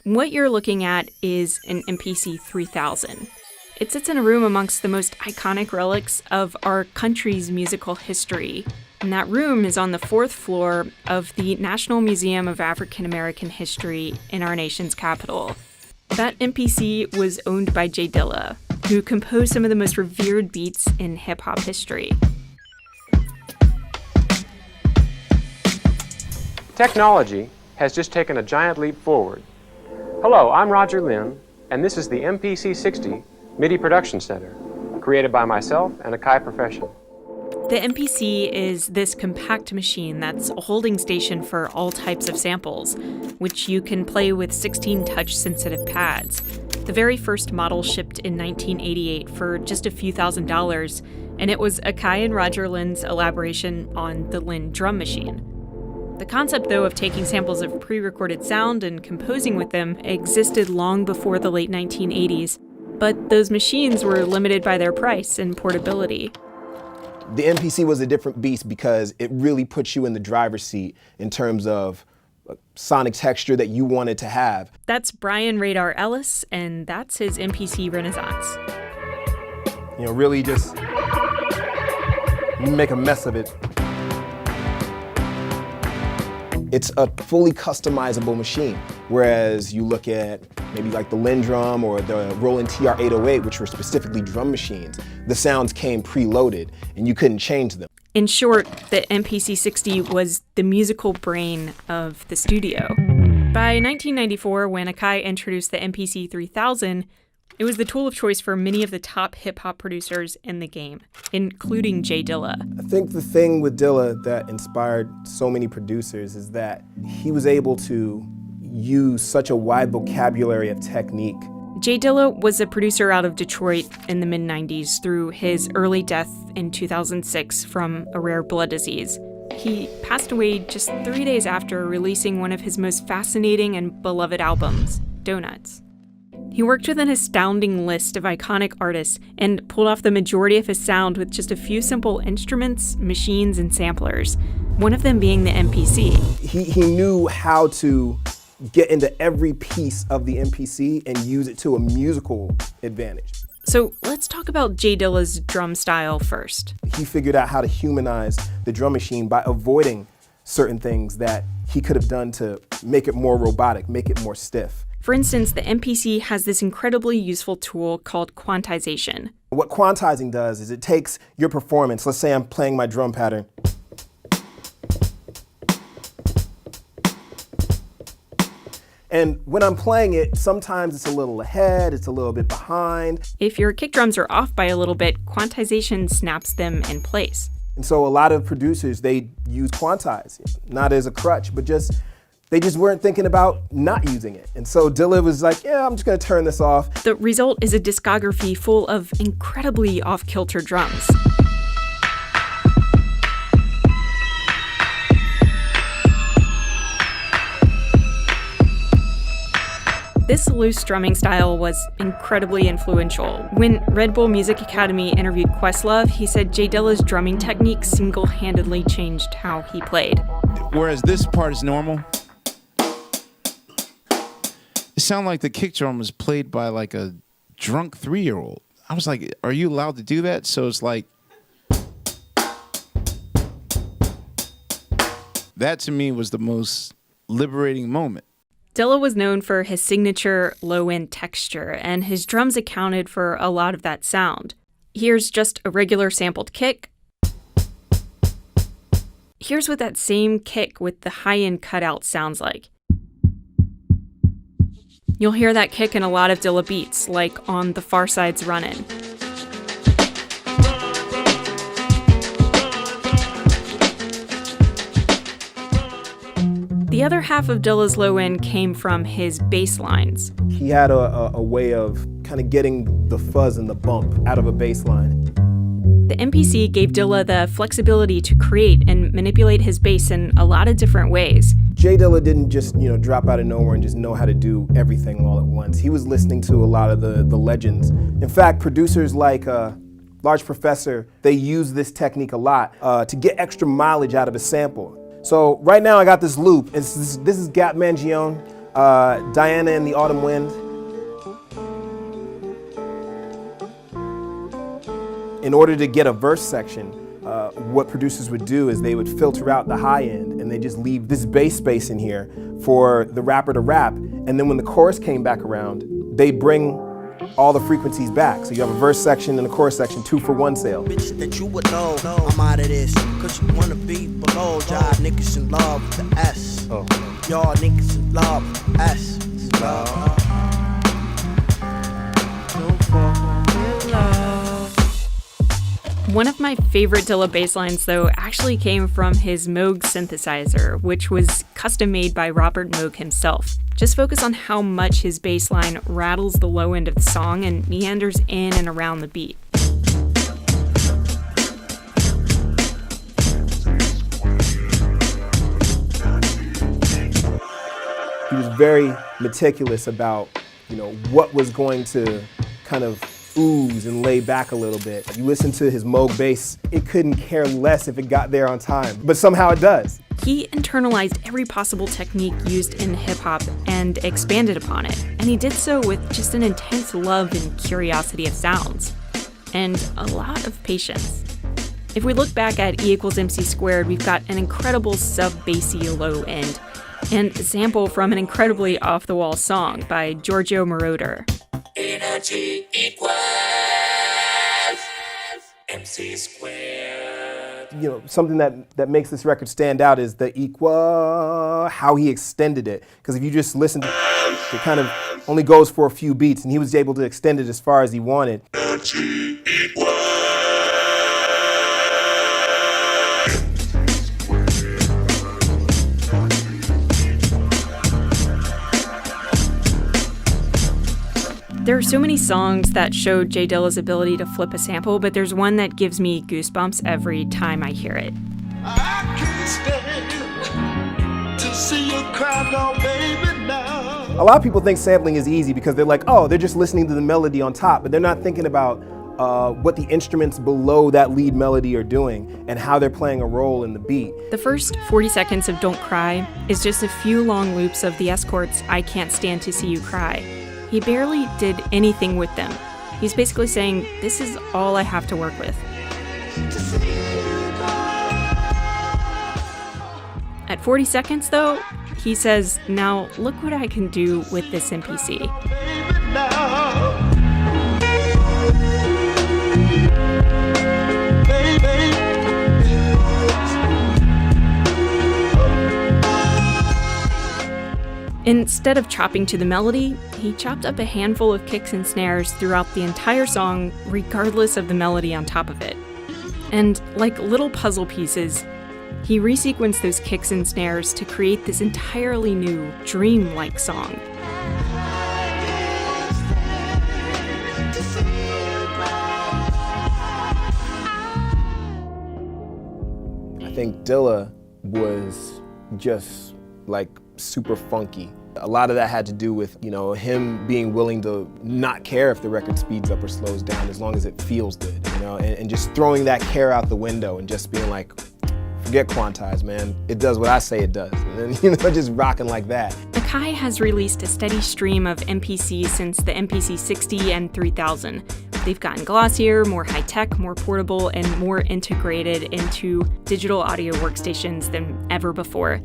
What you're looking at is an MPC 3000. It sits in a room amongst the most iconic relics of our country's musical history. And that room is on the 4th floor of the National Museum of African American History in our nation's capital. That MPC was owned by J Dilla, who composed some of the most revered beats in hip-hop history. Technology has just taken a giant leap forward. Hello, I'm Roger Lynn, and this is the MPC 60 MIDI Production Center, created by myself and Akai Professional. The MPC is this compact machine that's a holding station for all types of samples, which you can play with 16 touch-sensitive pads. The very first model shipped in 1988 for just a few $1,000s, and it was Akai and Roger Lynn's elaboration on the Lynn drum machine. The concept, though, of taking samples of pre-recorded sound and composing with them existed long before the late 1980s, but those machines were limited by their price and portability. The MPC was a different beast because it really puts you in the driver's seat in terms of sonic texture that you wanted to have. That's Brian Radar Ellis, and that's his MPC Renaissance. You know, really just make a mess of it. It's a fully customizable machine, whereas you look at maybe like the Lynn drum or the Roland TR-808, which were specifically drum machines, the sounds came preloaded and you couldn't change them. In short, the MPC 60 was the musical brain of the studio. By 1994, when Akai introduced the MPC 3000, it was the tool of choice for many of the top hip-hop producers in the game, including J Dilla. I think the thing with Dilla that inspired so many producers is that he was able to use such a wide vocabulary of technique. J Dilla was a producer out of Detroit in the mid-90s through his early death in 2006 from a rare blood disease. He passed away just 3 days after releasing one of his most fascinating and beloved albums, Donuts. He worked with an astounding list of iconic artists and pulled off the majority of his sound with just a few simple instruments, machines, and samplers, one of them being the MPC. He knew how to get into every piece of the MPC and use it to a musical advantage. So let's talk about J Dilla's drum style first. He figured out how to humanize the drum machine by avoiding certain things that he could have done to make it more robotic, make it more stiff. For instance, the MPC has this incredibly useful tool called quantization. What quantizing does is it takes your performance. Let's say I'm playing my drum pattern. And when I'm playing it, sometimes it's a little ahead, it's a little bit behind. If your kick drums are off by a little bit, quantization snaps them in place. And so a lot of producers, they use quantize, not as a crutch, but they just weren't thinking about not using it. And so Dilla was like, yeah, I'm just gonna turn this off. The result is a discography full of incredibly off-kilter drums. This loose drumming style was incredibly influential. When Red Bull Music Academy interviewed Questlove, he said J Dilla's drumming technique single-handedly changed how he played. Whereas this part is normal, it sounded like the kick drum was played by like a drunk 3-year-old. I was like, are you allowed to do that? So it's like, that to me was the most liberating moment. Dilla was known for his signature low-end texture, and his drums accounted for a lot of that sound. Here's just a regular sampled kick. Here's what that same kick with the high-end cutout sounds like. You'll hear that kick in a lot of Dilla beats, like on The Far Side's Runnin'. The other half of Dilla's low end came from his bass lines. He had a way of kind of getting the fuzz and the bump out of a bass line. The MPC gave Dilla the flexibility to create and manipulate his bass in a lot of different ways. J Dilla didn't just, drop out of nowhere and just know how to do everything all at once. He was listening to a lot of the legends. In fact, producers like Large Professor, they use this technique a lot to get extra mileage out of a sample. So right now I got this loop. This is Gap Mangione. Diana and the Autumn Wind. In order to get a verse section, what producers would do is they would filter out the high end and they just leave this bass space in here for the rapper to rap. And then when the chorus came back around, they bring all the frequencies back. So you have a verse section and a chorus section, 2-for-1 sale. Bitch that you would know, I'm out of this. Cause you wanna be below. Y'all niggas in love with the S. Oh. Y'all niggas in love with the S. It's love. One of my favorite Dilla bass lines, though, actually came from his Moog synthesizer, which was custom made by Robert Moog himself. Just focus on how much his bass line rattles the low end of the song and meanders in and around the beat. He was very meticulous about, what was going to kind of ooze and lay back a little bit. You listen to his Moog bass, it couldn't care less if it got there on time, but somehow it does. He internalized every possible technique used in hip-hop and expanded upon it, and he did so with just an intense love and curiosity of sounds, and a lot of patience. If we look back at E=MC², we've got an incredible sub-bassy low end, and a sample from an incredibly off-the-wall song by Giorgio Moroder. Energy equals MC squared. Something that makes this record stand out is the how he extended it. Because if you just listen to it, kind of only goes for a few beats, and he was able to extend it as far as he wanted. Energy equals. There are so many songs that show J Dilla's ability to flip a sample, but there's one that gives me goosebumps every time I hear it. I can't stand to see you cry, no, baby, now. A lot of people think sampling is easy because they're like, oh, they're just listening to the melody on top, but they're not thinking about what the instruments below that lead melody are doing and how they're playing a role in the beat. The first 40 seconds of Don't Cry is just a few long loops of the Escorts' I Can't Stand to See You Cry. He barely did anything with them. He's basically saying, this is all I have to work with. At 40 seconds, though, he says, now look what I can do with this MPC. Instead of chopping to the melody, he chopped up a handful of kicks and snares throughout the entire song, regardless of the melody on top of it. And like little puzzle pieces, he resequenced those kicks and snares to create this entirely new, dream-like song. I think Dilla was just like super funky. A lot of that had to do with, him being willing to not care if the record speeds up or slows down as long as it feels good, and just throwing that care out the window and just being like, forget quantize, man. It does what I say it does. And then, just rocking like that. Akai has released a steady stream of MPCs since the MPC 60 and 3000. They've gotten glossier, more high-tech, more portable, and more integrated into digital audio workstations than ever before.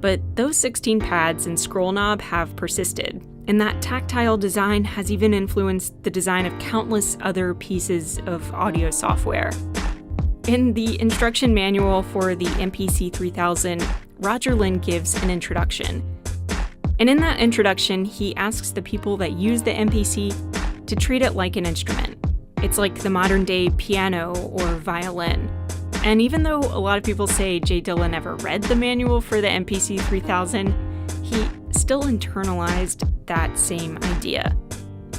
But those 16 pads and scroll knob have persisted, and that tactile design has even influenced the design of countless other pieces of audio software. In the instruction manual for the MPC 3000, Roger Lynn gives an introduction. And in that introduction, he asks the people that use the MPC to treat it like an instrument. It's like the modern-day piano or violin. And even though a lot of people say J Dilla never read the manual for the MPC 3000, he still internalized that same idea.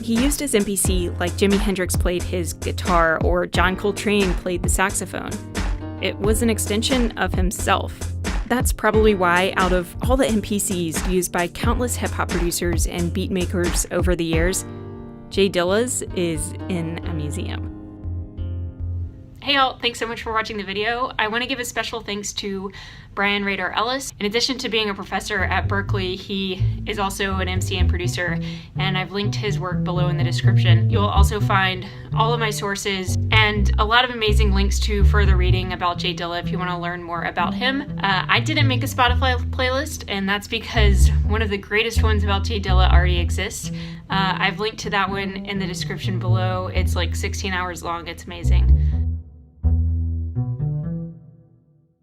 He used his MPC like Jimi Hendrix played his guitar or John Coltrane played the saxophone. It was an extension of himself. That's probably why, out of all the MPCs used by countless hip-hop producers and beat makers over the years, J Dilla's is in a museum. Hey y'all, thanks so much for watching the video. I want to give a special thanks to Brian Radar Ellis. In addition to being a professor at Berkeley, he is also an MC and producer, and I've linked his work below in the description. You'll also find all of my sources and a lot of amazing links to further reading about J Dilla if you want to learn more about him. I didn't make a Spotify playlist, and that's because one of the greatest ones about J Dilla already exists. I've linked to that one in the description below. It's like 16 hours long. It's amazing.